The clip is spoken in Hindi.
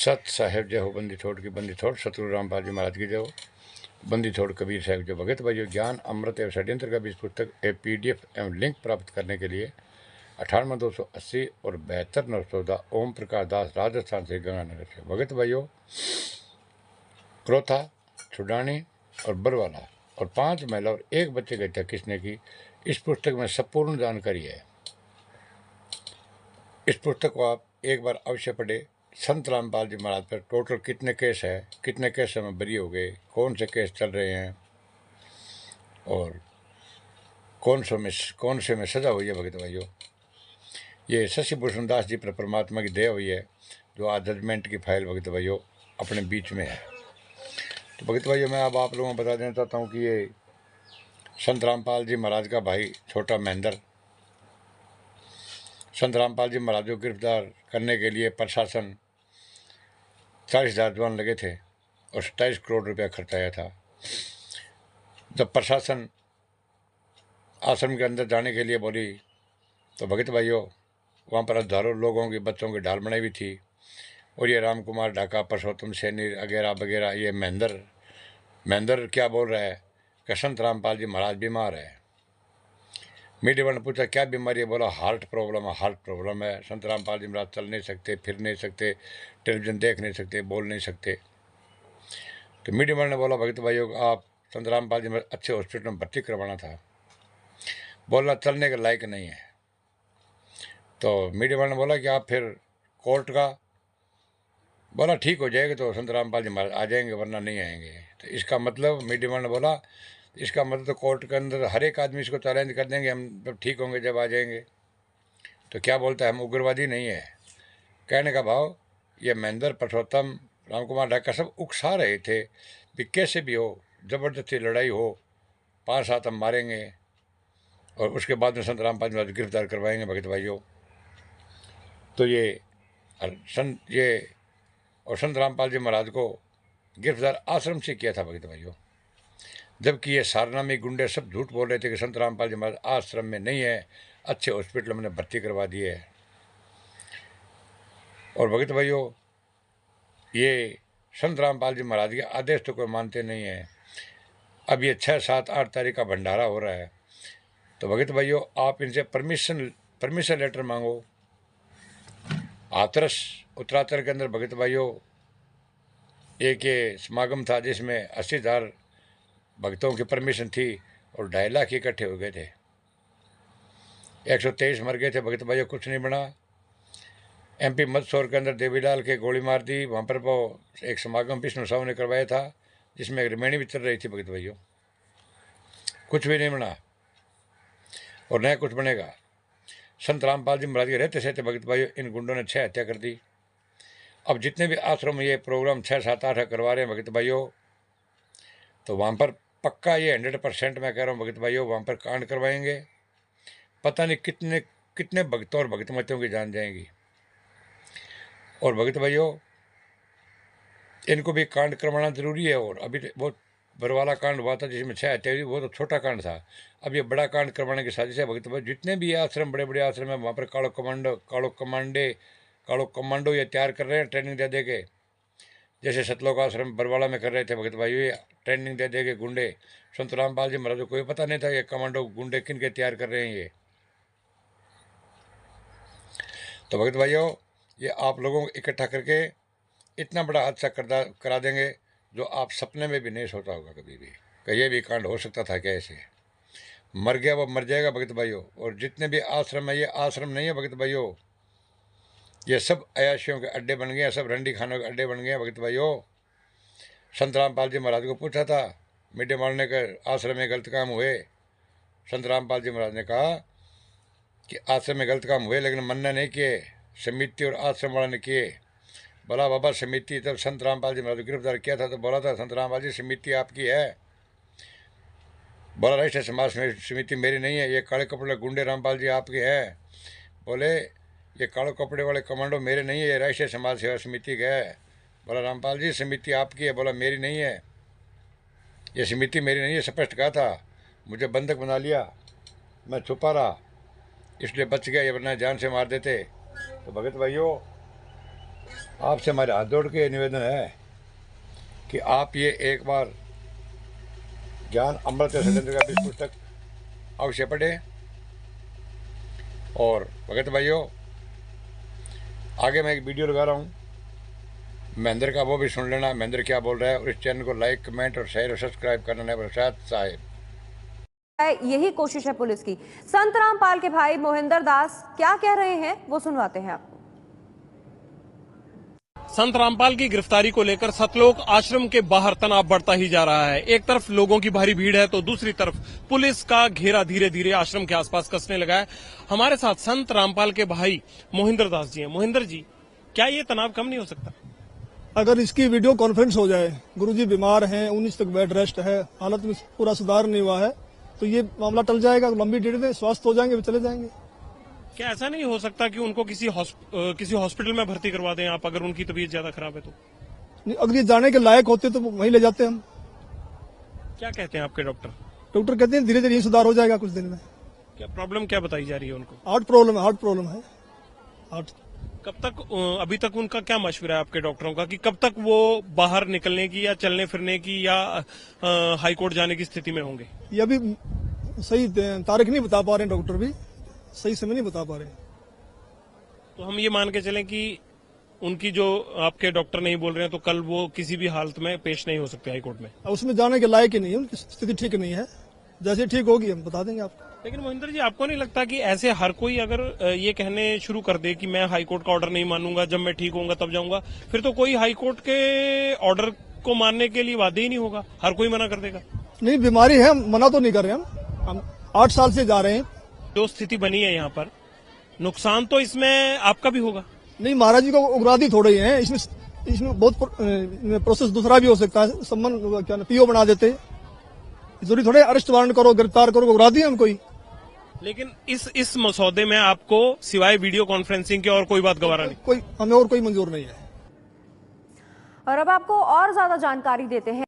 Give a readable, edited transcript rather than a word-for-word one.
सत साहेब जय हो, बंदी छोड़ की बंदी छोड़, सतगुरु रामपाल जी महाराज की जय हो। बंदी छोड़ कबीर साहब जो भगत भाइयों, ज्ञान अमृत एवं षड्यंत्र का बीज पुस्तक PDF एवं लिंक प्राप्त करने के लिए 98-280 और 72-914 ओम प्रकाश दास, राजस्थान से, गंगानगर से। भगत भाइयों, क्रोथा, छुडानी और बरवाला और 5 महिला और 1 बच्चे की हत्या किसने की, इस पुस्तक में संपूर्ण जानकारी है। इस पुस्तक को आप एक बार अवश्य पढ़े। संत रामपाल जी महाराज पर टोटल कितने केस है, कितने केस में बरी हो गए, कौन से केस चल रहे हैं और कौन से में सजा हुई है। भगत भाइयों, ये शशि भूषण दास जी पर परमात्मा की दया हुई है, जो आज जजमेंट की फाइल भगत भाइयों अपने बीच में है। तो भगत भाइयों, मैं अब आप लोगों को बता देना चाहता हूँ कि ये संत रामपाल जी महाराज का भाई छोटा महेंद्र, संत रामपाल जी महाराज को गिरफ्तार करने के लिए प्रशासन 40,000 जवान लगे थे और 27 करोड़ रुपया खर्चाया था। जब प्रशासन आश्रम के अंदर जाने के लिए बोली तो भगत भाइयों, वहाँ पर हजारों लोगों की बच्चों की ढाल बनाई हुई थी और ये राम कुमार ढाका, परसोत्तम सैनी वगैरह वगैरह, ये महेंद्र क्या बोल रहा है कि संत रामपाल जी महाराज बीमार है। मीडिया ने पूछा क्या बीमारी है, बोला हार्ट प्रॉब्लम है। संत रामपाल जी महाराज चल नहीं सकते, फिर नहीं सकते, टेलीविजन देख नहीं सकते, बोल नहीं सकते। तो मीडिया ने बोला भगत भाइयों, आप संत रामपाल जी महाराज अच्छे हॉस्पिटल में भर्ती करवाना था। बोला चलने के लायक नहीं है। तो मीडिया ने बोला कि आप फिर कोर्ट का, बोला ठीक हो जाएगा तो संत रामपाल जी महाराज आ जाएंगे, वरना नहीं आएंगे। तो इसका मतलब मीडिया ने बोला, इसका मतलब तो कोर्ट के अंदर हर एक आदमी इसको चैलेंज कर देंगे, हम जब ठीक होंगे जब आ जाएंगे। तो क्या बोलता है, हम उग्रवादी नहीं है। कहने का भाव, ये महेंद्र, परसोत्तम, राम कुमार ढाका सब उकसा रहे थे कि कैसे भी हो, ज़बरदस्ती लड़ाई हो, 5 सात हम मारेंगे और उसके बाद में संत रामपाल जी महाराज गिरफ्तार करवाएंगे। भगत भाइयों, तो ये और संत रामपाल जी महाराज को गिरफ्तार आश्रम से किया था। भगत भाइयों, जबकि ये सारना में गुंडे सब झूठ बोल रहे थे कि संत रामपाल जी महाराज आश्रम में नहीं है, अच्छे हॉस्पिटल में भर्ती करवा दिए है। और भगत भाइयों, ये संत रामपाल जी महाराज के आदेश तो कोई मानते नहीं है। अब ये 6, 7, 8 तारीख का भंडारा हो रहा है, तो भगत भाइयों आप इनसे परमिशन लेटर मांगो। हाथरस उत्तराखंड के अंदर भगत भाइयों एक ये समागम था जिसमें 80,000 भक्तों की परमिशन थी और 2.5 लाख इकट्ठे हो गए थे। 123 मर गए थे। भगत भाइयों कुछ नहीं बना। MP मंदसौर के अंदर देवीलाल के गोली मार दी। वहाँ पर वो एक समागम विष्णु साहू ने करवाया था जिसमें एक रिमेणी भी चल रही थी। भगत भाइयों कुछ भी नहीं बना और न कुछ बनेगा। संत रामपाल जी महाराज के रहते सहते भगत भाइयों इन गुंडों ने 6 हत्या कर दी। अब जितने भी आश्रम में ये प्रोग्राम 6, 7, 8 करवा रहे हैं भगत भाइयों, तो वहाँ पर पक्का ये 100% मैं कह रहा हूँ भगत भाइयों, वहाँ पर कांड करवाएंगे। पता नहीं कितने कितने भक्तों और भक्तमतियों की जान जाएंगी। और भगत भाइयों, इनको भी कांड करवाना जरूरी है। और अभी वो बरवाला कांड हुआ था जिसमें 6 हत्या हुई, वो तो छोटा कांड था। अब ये बड़ा कांड करवाने की साजिश है। भगत भाई जितने भी आश्रम, बड़े बड़े आश्रम है, वहाँ पर कालो कमांडो ये तैयार कर रहे हैं ट्रेनिंग दे दे के, जैसे सतलोक आश्रम बरवाला में कर रहे थे। भगत भाई ये ट्रेनिंग दे दे के गुंडे, संत रामपाल जी महाराज को कोई पता नहीं था ये कमांडो गुंडे किन के तैयार कर रहे हैं ये। तो भगत भाइयों, ये आप लोगों को इकट्ठा करके इतना बड़ा हादसा करा देंगे जो आप सपने में भी नहीं सोचा होगा कभी भी कि ये भी कांड हो सकता था क्या। ऐसे मर गया वो मर जाएगा भगत भाइयों। और जितने भी आश्रम है, ये आश्रम नहीं है भगत भाइयों, ये सब अयाशियों के अड्डे बन गए हैं, सब रंडी खानों के अड्डे बन गए हैं। भगत भाइयों, संत रामपाल जी महाराज को पूछा था मीडिया मारने के आश्रम में गलत काम हुए। संत रामपाल जी महाराज ने कहा कि आश्रम में गलत काम हुए लेकिन मन्ना नहीं किए, समिति और आश्रम वाला ने किए। बोला बाबा समिति, तब संत रामपाल जी महाराज को गिरफ्तार किया था तो बोला था संत रामपाल जी समिति आपकी है। बोला राष्ट्रीय समाज समिति मेरी नहीं है, ये काले कपड़े गुंडे रामपाल जी आपके हैं। बोले ये काले कपड़े वाले कमांडो मेरे नहीं है, ये राष्ट्रीय समाज सेवा समिति का है। बोला रामपाल जी समिति आपकी है। बोला मेरी नहीं है, ये समिति मेरी नहीं है, स्पष्ट कहा था। मुझे बंधक बना लिया, मैं छुपा रहा इसलिए बच गया, ये वरना जान से मार देते। तो भगत भाइयों, आपसे हमारे हाथ जोड़ के निवेदन है कि आप ये एक बार ज्ञान अमृत सत्येंद्र का इस पुस्तक अवश्य पढ़ें। और भगत भाइयों, आगे मैं एक वीडियो लगा रहा हूँ महेंद्र का, वो भी सुन लेना महेंद्र क्या बोल रहा है। और इस चैनल को लाइक, कमेंट और शेयर और सब्सक्राइब करना नहीं प्रसाद साहेब। यही कोशिश है पुलिस की। संत रामपाल के भाई मोहिंदर दास क्या कह रहे हैं वो सुनवाते हैं आपको। संत रामपाल की गिरफ्तारी को लेकर सतलोक आश्रम के बाहर तनाव बढ़ता ही जा रहा है। एक तरफ लोगों की भारी भीड़ है तो दूसरी तरफ पुलिस का घेरा धीरे धीरे आश्रम के आसपास कसने लगा है। हमारे साथ संत रामपाल के भाई मोहिंदर दास जी हैं। मोहिंदर जी, क्या ये तनाव कम नहीं हो सकता? अगर इसकी वीडियो कॉन्फ्रेंस हो जाए, गुरुजी बीमार हैं, 19 तक बेड रेस्ट है, हालत में पूरा सुधार नहीं हुआ है, तो ये मामला टल जाएगा। लंबी डेट में स्वस्थ हो जाएंगे, चले जाएंगे। क्या ऐसा नहीं हो सकता कि उनको किसी हॉस्पिटल में भर्ती करवा दें आप, अगर उनकी तबीयत ज्यादा खराब है तो? अगर ये जाने के लायक होते तो वहीं ले जाते हम। क्या कहते हैं आपके डॉक्टर? डॉक्टर कहते हैं धीरे धीरे ये सुधार हो जाएगा कुछ दिन में। क्या प्रॉब्लम क्या बताई जा रही है उनको? हार्ट प्रॉब्लम है। हार्ट। कब तक, अभी तक उनका क्या मशवरा है आपके डॉक्टरों का कि कब तक वो बाहर निकलने की या चलने फिरने की या हाईकोर्ट जाने की स्थिति में होंगे? ये अभी सही तारीख नहीं बता पा रहे हैं, डॉक्टर भी सही समय नहीं बता पा रहे। तो हम ये मान के चलें कि उनकी जो आपके डॉक्टर नहीं बोल रहे हैं तो कल वो किसी भी हालत में पेश नहीं हो सकते हाईकोर्ट में? उसमें जाने के लायक ही नहीं है, उनकी स्थिति ठीक नहीं है। जैसे ठीक होगी हम बता देंगे आपको। लेकिन मोहिंदर जी, आपको नहीं लगता कि ऐसे हर कोई अगर ये कहने शुरू कर दे कि मैं हाईकोर्ट का ऑर्डर नहीं मानूंगा, जब मैं ठीक होऊंगा तब जाऊंगा, फिर तो कोई हाईकोर्ट के ऑर्डर को मानने के लिए वादे ही नहीं होगा, हर कोई मना कर देगा? नहीं, बीमारी है, मना तो नहीं कर रहे हम 8 साल से जा रहे हैं। जो स्थिति बनी है यहाँ पर, नुकसान तो इसमें आपका भी होगा। नहीं, महाराज जी को उग्रादी थोड़े ही है, इसमें बहुत प्रोसेस दूसरा भी हो सकता है। सम्मन क्या पीओ बना देते, जरूरी थोड़े अरेस्ट वारंट करो, गिरफ्तार करो, उग्रादी हम कोई। लेकिन इस मसौदे में आपको सिवाय वीडियो कॉन्फ्रेंसिंग के और कोई बात गवारा नहीं? हमें और कोई मंजूर नहीं है। और अब आपको और ज्यादा जानकारी देते हैं।